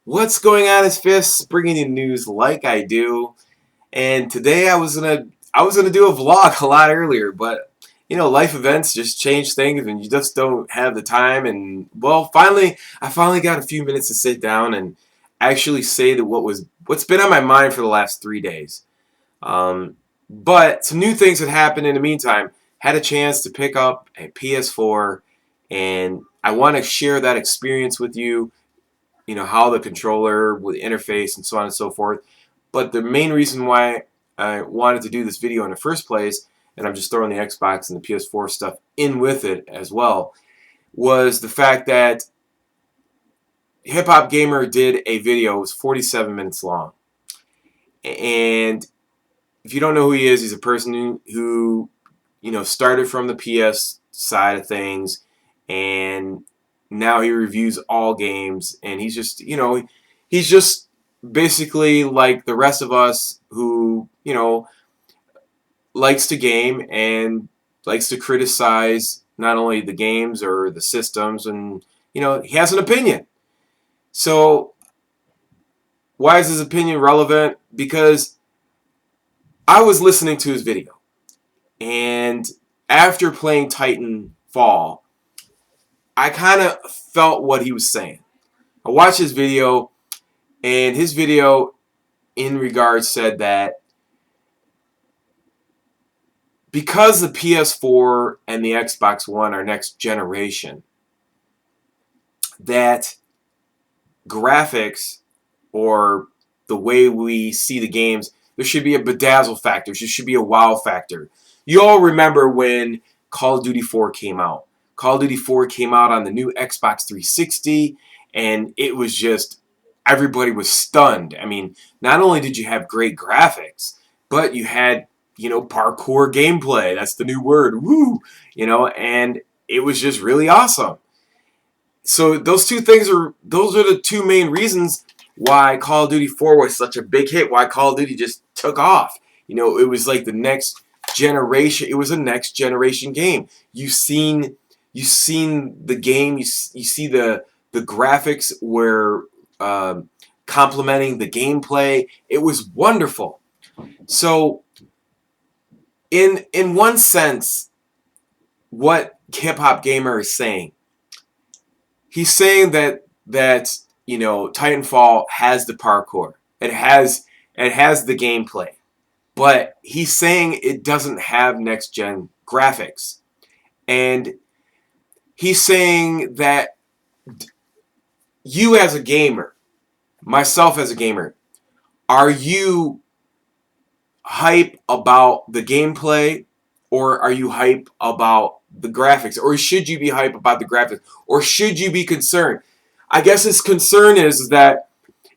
What's going on? It's Fists bringing you news like I do. And today I was gonna do a vlog a lot earlier, but life events just change things, and you just don't have the time. And well, I finally got a few minutes to sit down and actually say that what's been on my mind for the last 3 days. But some new things had happened in the meantime. Had a chance to pick up a PS4, and I want to share that experience with you. How the controller would interface and so on and so forth. But the main reason why I wanted to do this video in the first place, and I'm just throwing the Xbox and the PS4 stuff in with it as well, was the fact that Hiphopgamer did a video. It was 47 minutes long. And if you don't know who he is, he's a person who started from the PS side of things, and now he reviews all games, and he's just basically like the rest of us who likes to game and likes to criticize not only the games or the systems, and he has an opinion. So why is his opinion relevant? Because I was listening to his video, and after playing Titanfall, I kind of felt what he was saying. I watched his video, and his video in regards said that because the PS4 and the Xbox One are next generation, that graphics or the way we see the games, there should be a bedazzle factor. There should be a wow factor. You all remember when Call of Duty 4 came out. Call of Duty 4 came out on the new Xbox 360, and it was just, everybody was stunned. I mean, not only did you have great graphics, but you had, parkour gameplay. That's the new word. Woo! And it was just really awesome. So those are the two main reasons why Call of Duty 4 was such a big hit, why Call of Duty just took off. It was like the next generation. It was a next generation game. You've seen the game. You see the graphics were complementing the gameplay. It was wonderful. So in one sense, what Hiphopgamer is saying, he's saying that Titanfall has the parkour. It has the gameplay. But he's saying it doesn't have next gen graphics. And he's saying that you as a gamer, myself as a gamer, are you hype about the gameplay, or are you hype about the graphics? Or should you be hype about the graphics? Or should you be concerned? I guess his concern is that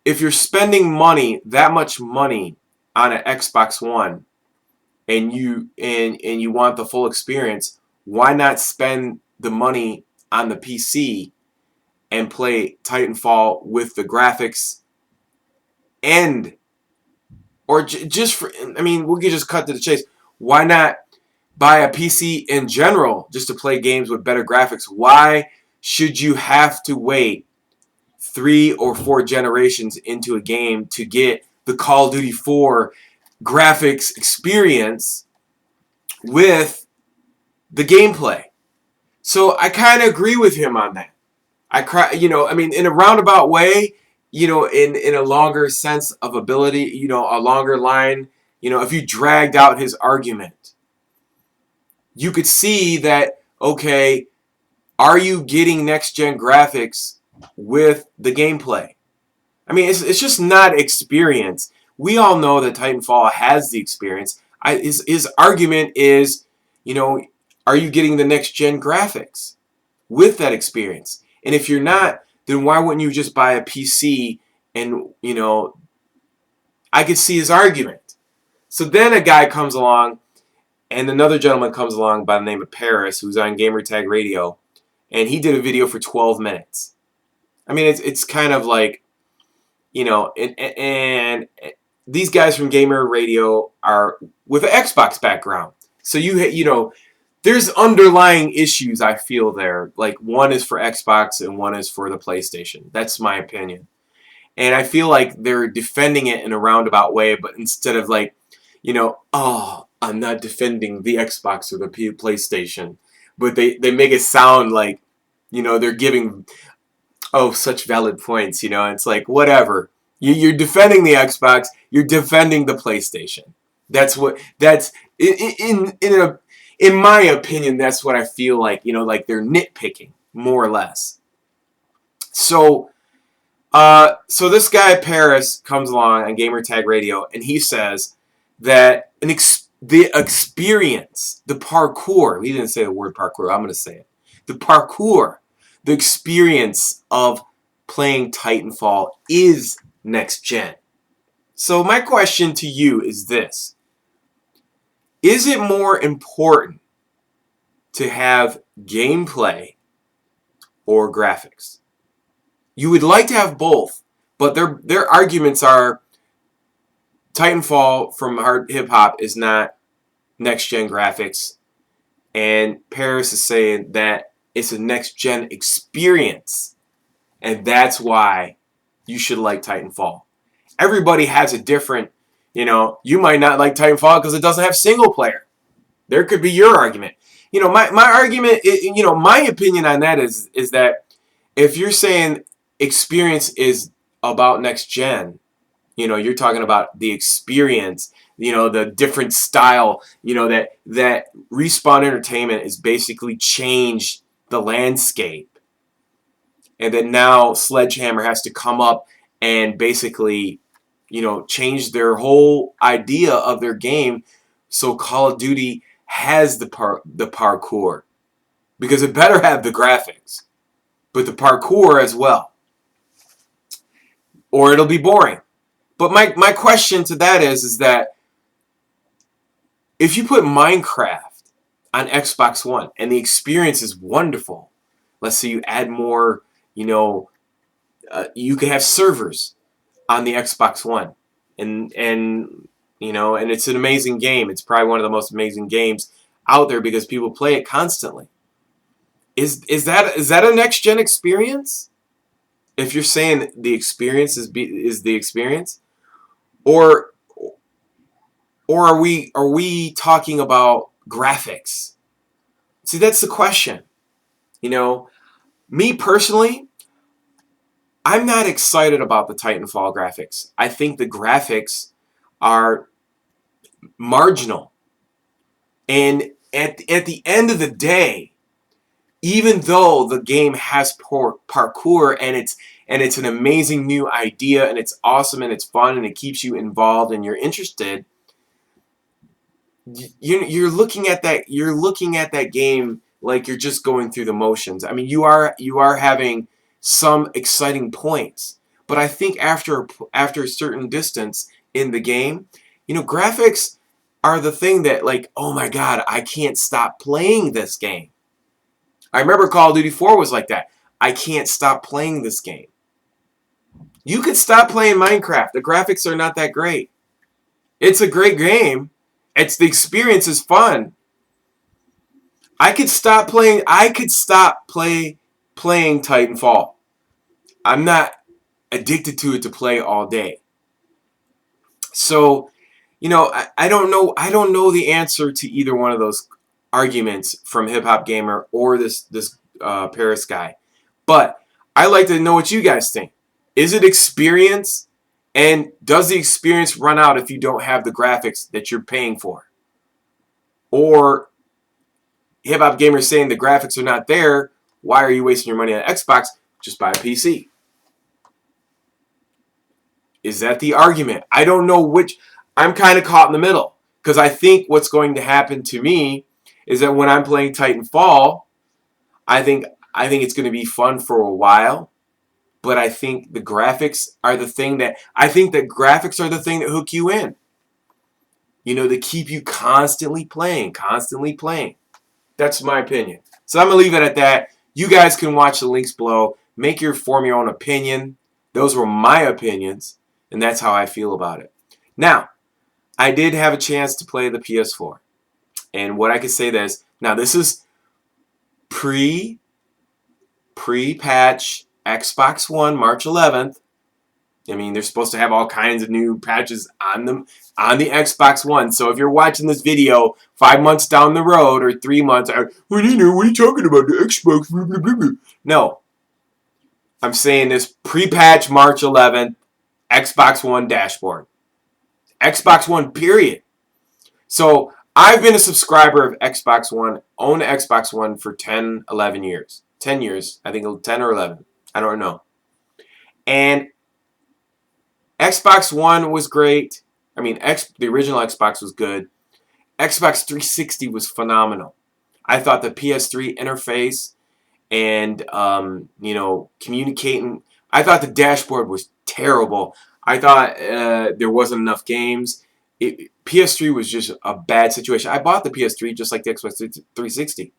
if you're spending money, that much money on an Xbox One, and you want the full experience, why not spend the money on the PC and play Titanfall with the graphics, and or just for, I mean, we could just cut to the chase. Why not buy a PC in general just to play games with better graphics? Why should you have to wait 3 or 4 generations into a game to get the Call of Duty 4 graphics experience with the gameplay? So I kind of agree with him on that. I mean, in a roundabout way, in a longer sense of ability, a longer line, if you dragged out his argument, you could see that, okay, are you getting next gen graphics with the gameplay? I mean, it's just not experience. We all know that Titanfall has the experience. His argument is, are you getting the next gen graphics with that experience? And if you're not, then why wouldn't you just buy a PC? And I could see his argument. So then a guy comes along, and another gentleman comes along by the name of Parris, who's on Gamerradio, and he did a video for 12 minutes. I mean, it's kind of like, and these guys from Gamerradio are with an Xbox background. So there's underlying issues, I feel, there. Like, one is for Xbox and one is for the PlayStation. That's my opinion. And I feel like they're defending it in a roundabout way, but instead of like, oh, I'm not defending the Xbox or the PlayStation, but they make it sound like, they're giving, such valid points, it's like, whatever. You're defending the Xbox, you're defending the PlayStation. That's in my opinion, that's what I feel like, like they're nitpicking, more or less. So this guy Parris comes along on Gamerradio, and he says that the experience, the parkour. He didn't say the word parkour. I'm going to say it. The parkour, the experience of playing Titanfall is next gen. So my question to you is this: is it more important to have gameplay or graphics? You would like to have both, but their arguments are Titanfall from Hard Hip Hop is not next gen graphics, and Parris is saying that it's a next gen experience, and that's why you should like Titanfall. Everybody has a different, you might not like Titanfall because it doesn't have single player. There could be your argument. My argument, my opinion on that is that if you're saying experience is about next gen, you're talking about the experience, the different style, that Respawn Entertainment has basically changed the landscape, and that now Sledgehammer has to come up and basically, change their whole idea of their game. So Call of Duty has the parkour, because it better have the graphics, but the parkour as well, or it'll be boring. But my question to that is that if you put Minecraft on Xbox One and the experience is wonderful, let's say you add more, you can have servers on the Xbox One, and it's an amazing game. It's probably one of the most amazing games out there because people play it constantly. Is that a next gen experience? If you're saying the experience is the experience, or are we talking about graphics? See, that's the question. Me personally, I'm not excited about the Titanfall graphics. I think the graphics are marginal. And at the end of the day, even though the game has parkour and it's an amazing new idea and it's awesome and it's fun and it keeps you involved and you're interested, you're looking at that game like you're just going through the motions. I mean, you are having some exciting points, but I think after a certain distance in the game, graphics are the thing that, like, oh my god, I can't stop playing this game. I remember Call of Duty 4 was like that. I can't stop playing this game. You could stop playing Minecraft. The graphics are not that great. It's a great game. The experience is fun. I could stop playing Titanfall. I'm not addicted to it to play all day. So, I don't know the answer to either one of those arguments from Hiphopgamer or this Parris guy. But I like to know what you guys think. Is it experience? And does the experience run out if you don't have the graphics that you're paying for? Or Hiphopgamer saying the graphics are not there, why are you wasting your money on Xbox? Just buy a PC. Is that the argument? I don't know which. I'm kind of caught in the middle, because I think what's going to happen to me is that when I'm playing Titanfall, I think it's going to be fun for a while, but I think the graphics are the thing that hook you in. They keep you constantly playing. That's my opinion. So I'm going to leave it at that. You guys can watch the links below. Form your own opinion. Those were my opinions, and that's how I feel about it. Now, I did have a chance to play the PS4. And what I could say is, now this is pre-patch Xbox One, March 11th. I mean, they're supposed to have all kinds of new patches on them on the Xbox One. So if you're watching this video 5 months down the road or 3 months, what are you talking about? The Xbox? Blah, blah, blah, blah. No, I'm saying this pre-patch March 11th, Xbox One dashboard. Xbox One, period. So I've been a subscriber of Xbox One, owned Xbox One for 10, 11 years. 10 years, I think 10 or 11. I don't know. And Xbox One was great. I mean, the original Xbox was good. Xbox 360 was phenomenal. I thought the PS3 interface and, communicating, I thought the dashboard was terrible. I thought there wasn't enough games. PS3 was just a bad situation. I bought the PS3 just like the Xbox 360.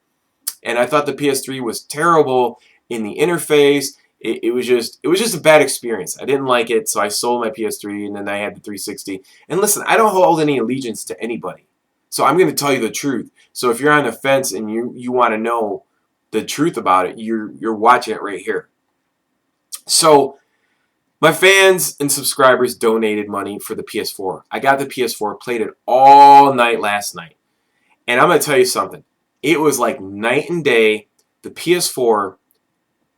And I thought the PS3 was terrible in the interface. It was just a bad experience. I didn't like it, so I sold my PS3 and then I had the 360. And listen, I don't hold any allegiance to anybody. So I'm going to tell you the truth. So if you're on the fence and you want to know the truth about it, you're watching it right here. So my fans and subscribers donated money for the PS4. I got the PS4, played it all night last night. And I'm going to tell you something. It was like night and day. The PS4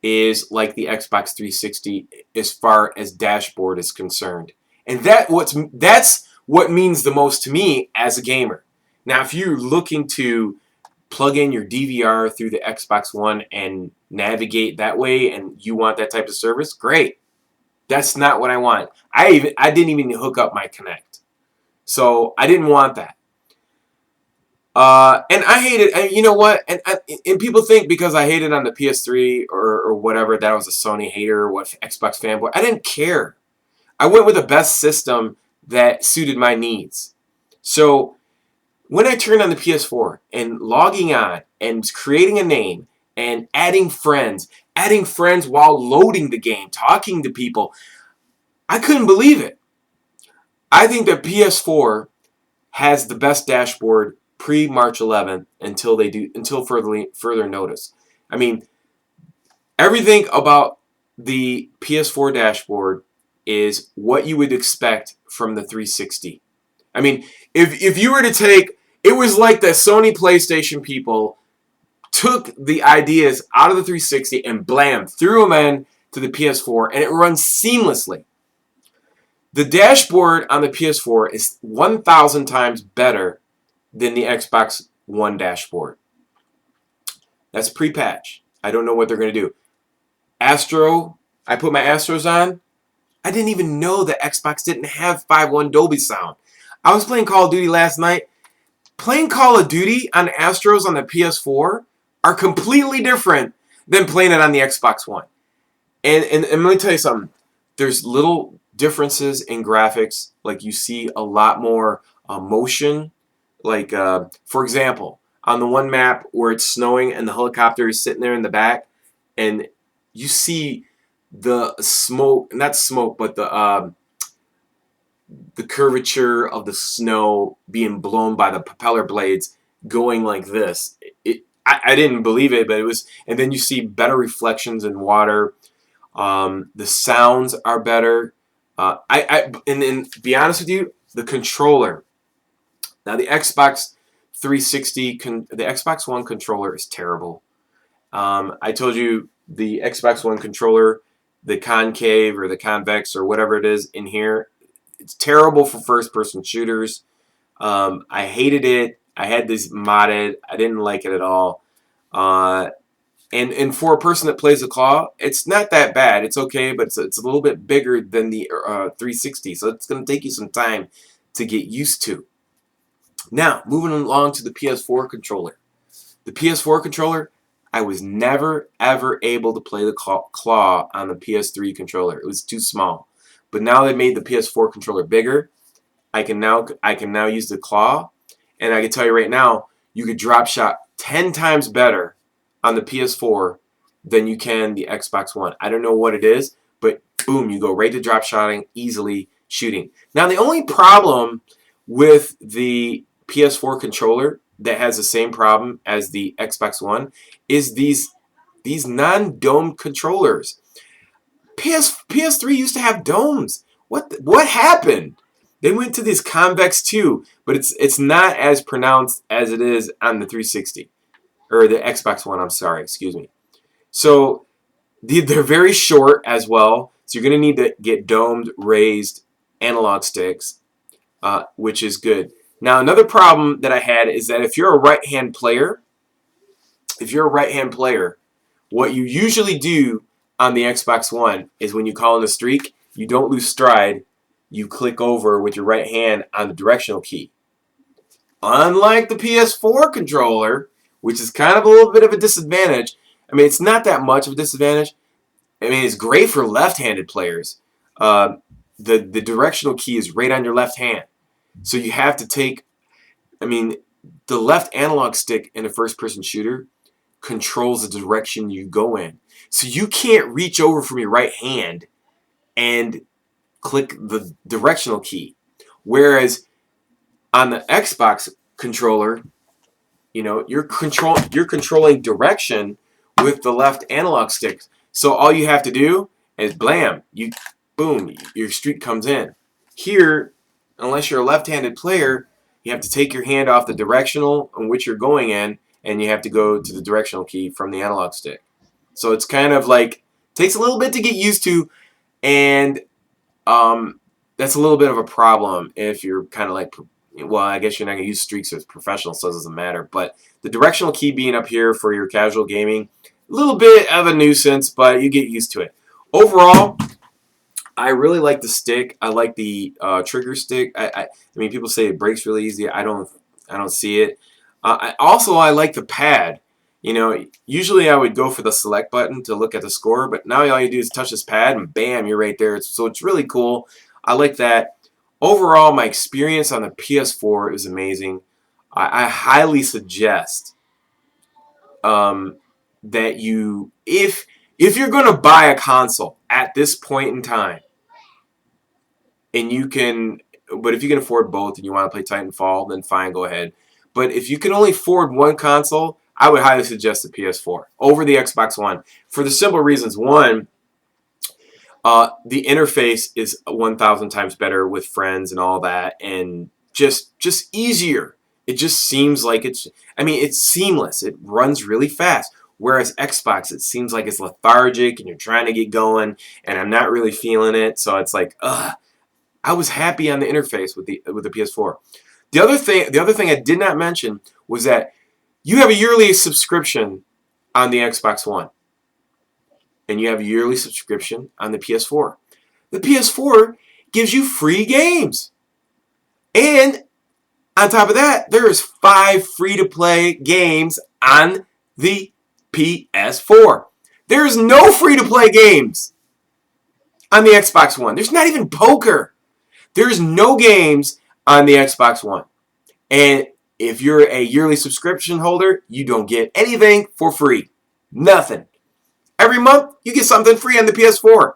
is like the Xbox 360 as far as dashboard is concerned. And that's what means the most to me as a gamer. Now, if you're looking to plug in your DVR through the Xbox One and navigate that way and you want that type of service, great. That's not what I want. I didn't even hook up my Kinect. So I didn't want that. And I hate it. And you know what? And people think because I hated on the PS3 or whatever that I was a Sony hater or what Xbox fanboy. I didn't care. I went with the best system that suited my needs. So when I turned on the PS4 and logging on and creating a name and adding friends while loading the game, talking to people, I couldn't believe it. I think that PS4 has the best dashboard pre-March 11th until further notice. I mean, everything about the PS4 dashboard is what you would expect from the 360. I mean, if you were to take, it was like the Sony PlayStation people took the ideas out of the 360 and blam, threw them in to the PS4, and it runs seamlessly. The dashboard on the PS4 is 1,000 times better than the Xbox One dashboard. That's pre-patch. I don't know what they're going to do. Astro, I put my Astros on. I didn't even know that Xbox didn't have 5.1 Dolby sound. I was playing Call of Duty last night. Playing Call of Duty on Astros on the PS4 are completely different than playing it on the Xbox One. And let me tell you something. There's little differences in graphics. Like you see a lot more motion. Like, for example, on the one map where it's snowing and the helicopter is sitting there in the back, and you see the smoke, not smoke, but the curvature of the snow being blown by the propeller blades going like this. I didn't believe it, but it was. And then you see better reflections in water. The sounds are better. And to be honest with you, the controller. Now the Xbox 360, the Xbox One controller is terrible. I told you the Xbox One controller, the concave or the convex or whatever it is in here, it's terrible for first-person shooters. I hated it. I had this modded. I didn't like it at all. And for a person that plays the claw, it's not that bad. It's okay, but it's a little bit bigger than the 360, so it's going to take you some time to get used to. Now, moving along to the PS4 controller. The PS4 controller, I was never, ever able to play the claw on the PS3 controller. It was too small. But now they made the PS4 controller bigger. I can now use the claw. And I can tell you right now, you could drop shot 10 times better on the PS4 than you can the Xbox One. I don't know what it is, but boom, you go right to drop shotting, easily shooting. Now, the only problem with the PS4 controller that has the same problem as the Xbox One is these non-domed controllers. PS3 used to have domes. What happened? They went to this convex too, but it's not as pronounced as it is on the 360 or the Xbox One. I'm sorry, excuse me. So they're very short as well. So you're going to need to get domed, raised analog sticks, which is good. Now another problem that I had is that if you're a right-hand player, what you usually do on the Xbox One is when you call in a streak, you don't lose stride. You click over with your right hand on the directional key. Unlike the PS4 controller, which is kind of a little bit of a disadvantage. I mean, it's not that much of a disadvantage. I mean, it's great for left-handed players. The directional key is right on your left hand. So you have to take, I mean, the left analog stick in a first-person shooter controls the direction you go in. So you can't reach over from your right hand and click the directional key. Whereas on the Xbox controller, you know, you're controlling direction with the left analog stick. So all you have to do is blam, boom, your streak comes in. Here, unless you're a left-handed player, you have to take your hand off the directional in which you're going in, and you have to go to the directional key from the analog stick. So it's kind of like, takes a little bit to get used to, and that's a little bit of a problem if you're kind of like, well, I guess you're not going to use streaks as professional, so it doesn't matter. But the directional key being up here for your casual gaming, a little bit of a nuisance, but you get used to it. Overall, I really like the stick. I like the trigger stick. I mean, people say it breaks really easy. I don't see it. I like the pad. You know, usually I would go for the select button to look at the score, but now all you do is touch this pad and bam, you're right there. So it's really cool. I like that. Overall, my experience on the PS4 is amazing. I highly suggest that if you're going to buy a console at this point in time, and but if you can afford both and you want to play Titanfall, then fine, go ahead. But if you can only afford one console, I would highly suggest the PS4 over the Xbox One for the simple reasons. One, the interface is 1,000 times better with friends and all that, and just easier. It just seems like it's seamless. It runs really fast. Whereas Xbox, it seems like it's lethargic and you're trying to get going, and I'm not really feeling it. So it's like, ugh. I was happy on the interface with the PS4. The other thing I did not mention was that you have a yearly subscription on the Xbox One, and you have a yearly subscription on the PS4. The PS4 gives you free games, and on top of that, there is 5 free-to-play games on the PS4. There is no free-to-play games on the Xbox One. There's not even poker. There's no games on the Xbox One. And if you're a yearly subscription holder, you don't get anything for free. Nothing. Every month, you get something free on the PS4.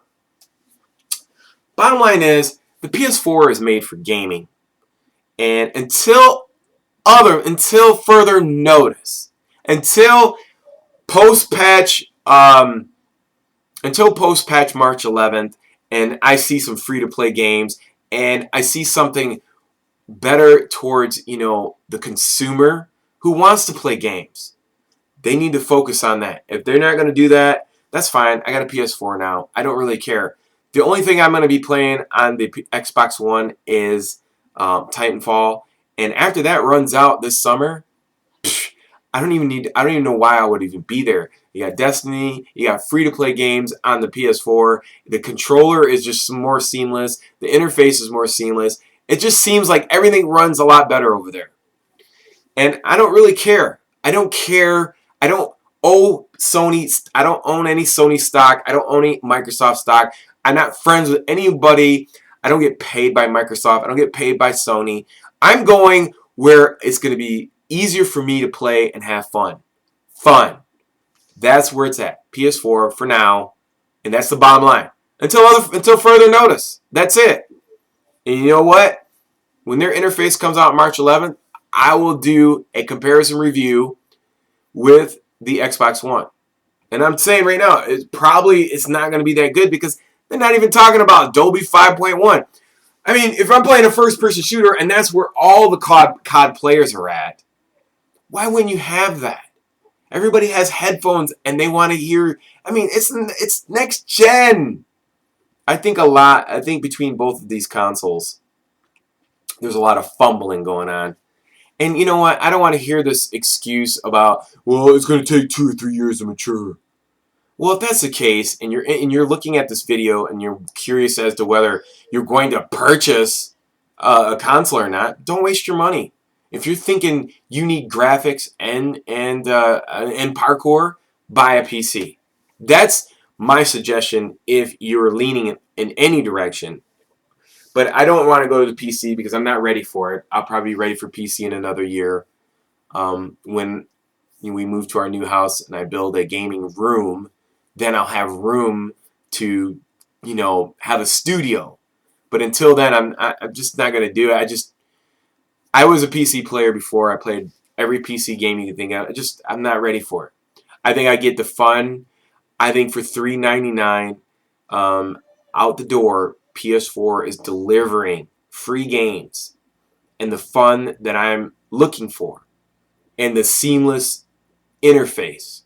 Bottom line is, the PS4 is made for gaming. And until further notice, until post-patch March 11th, and I see some free-to-play games, and I see something better towards, the consumer who wants to play games. They need to focus on that. If they're not going to do that, that's fine. I got a PS4 now. I don't really care. The only thing I'm going to be playing on the Xbox One is Titanfall, and after that runs out this summer, I don't even know why I would even be there. You got Destiny, you got free-to-play games on the PS4. The controller is just more seamless. The interface is more seamless. It just seems like everything runs a lot better over there. And I don't really care. I don't care. I don't owe Sony. I don't own any Sony stock. I don't own any Microsoft stock. I'm not friends with anybody. I don't get paid by Microsoft. I don't get paid by Sony. I'm going where it's going to be easier for me to play and have fun. That's where it's at. PS4 for now, and that's the bottom line. Until further notice. That's it. And you know what? When their interface comes out March 11th, I will do a comparison review with the Xbox One. And I'm saying right now, it's not going to be that good because They're not even talking about Dolby 5.1. I mean, if I'm playing a first-person shooter and that's where all the COD players are at, why wouldn't you have that? Everybody has headphones and they want to hear. I mean, it's next gen. I think between both of these consoles, there's a lot of fumbling going on. And you know what? I don't want to hear this excuse about, well, it's going to take 2 or 3 years to mature. Well, if that's the case, and you're looking at this video and you're curious as to whether you're going to purchase a console or not, don't waste your money. If you're thinking you need graphics and parkour, buy a PC. That's my suggestion if you're leaning in any direction. But I don't want to go to the PC because I'm not ready for it. I'll probably be ready for PC in another year when we move to our new house and I build a gaming room. Then I'll have room to, have a studio. But until then, I'm just not gonna do it. I was a PC player before. I played every PC game you can think of. I'm not ready for it. I think I get the fun. I think for $3.99 out the door, PS4 is delivering free games and the fun that I'm looking for and the seamless interface.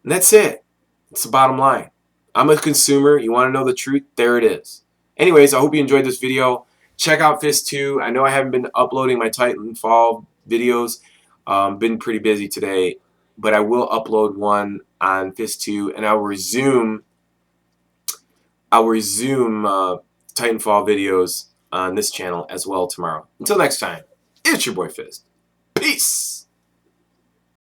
And that's it. It's the bottom line. I'm a consumer. You want to know the truth? There it is. Anyways, I hope you enjoyed this video. Check out Fist 2. I know I haven't been uploading my Titanfall videos. Been pretty busy today. But I will upload one on Fist 2. And I'll resume Titanfall videos on this channel as well tomorrow. Until next time, it's your boy Fist. Peace!